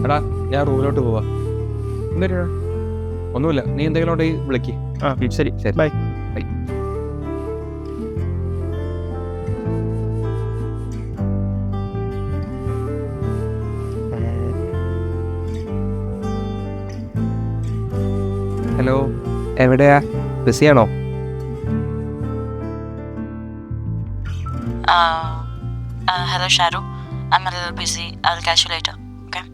എടാ ഞാൻ റൂമിലോട്ട് പോവാ. എന്താ? ഒന്നുമില്ല, നീ എന്തെങ്കിലും ഉണ്ടെങ്കിൽ വിളിക്ക്. ആ ശരി ശരി. ബൈ. ബൈ. ഹലോ, എവിടെയാ? ബിസിയാണോ? Hello, Sharu. I'm a little busy. I'll catch you later. Okay?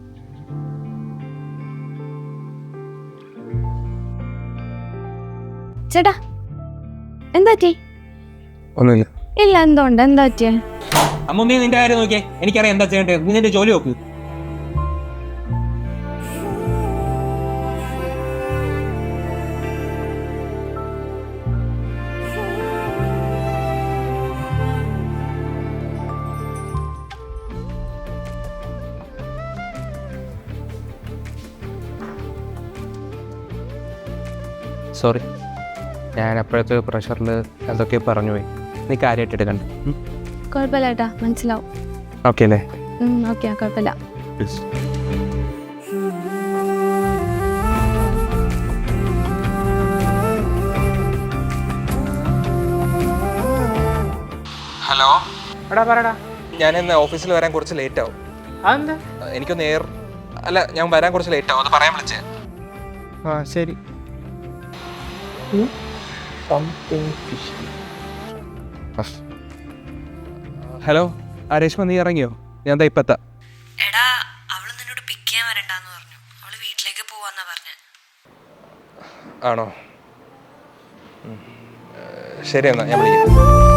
ചേട്ടാ എന്താ പറ്റി? ഒന്നുമില്ല. ഇല്ല, എന്തുകൊണ്ട്? എന്താ പറ്റിയേ? അമ്മ നീ നിന്റെ കാര്യം നോക്കിയേ, എനിക്കറിയാം എന്താ ചെയ്യണ്ടേ. നീ നിന്റെ ജോലി നോക്ക്. സോറി, ഞാൻ അപ്പോഴത്തെ പ്രഷറിൽ എന്തൊക്കെ പറഞ്ഞു പോയി. നീ കാര്യമായിട്ട് എടുക്കണ്ട. കുഴപ്പമില്ല ഏട്ടാ, മനസ്സിലാവും. ഓക്കെ അല്ലേ? ഓക്കെ, കുഴപ്പമില്ല. ഹലോ, എടാ പറടാ. ഞാൻ ഇന്ന് ഓഫീസിൽ വരാൻ കുറച്ച് ലേറ്റ് ആവും. അതെന്താ? എനിക്കൊന്ന് അല്ല, ഞാൻ വരാൻ കുറച്ച് ലേറ്റ് ആവും, അത് പറയാൻ വിളിച്ചേ. ആ ശരി. ഹലോ, രേഷ്മ നീ ഇറങ്ങിയോ? ഞാൻ ദാ ഇപ്പത്താ. എടാ, അവള് നിന്നോട് പിക്ക് ചെയ്യാൻ വരണ്ടാന്ന് പറഞ്ഞു. അവള് വീട്ടിലേക്ക് പോവാന്നാ പറഞ്ഞേ. ആണോ? ശരി, എന്നാ ഞാൻ വിളിക്കാം.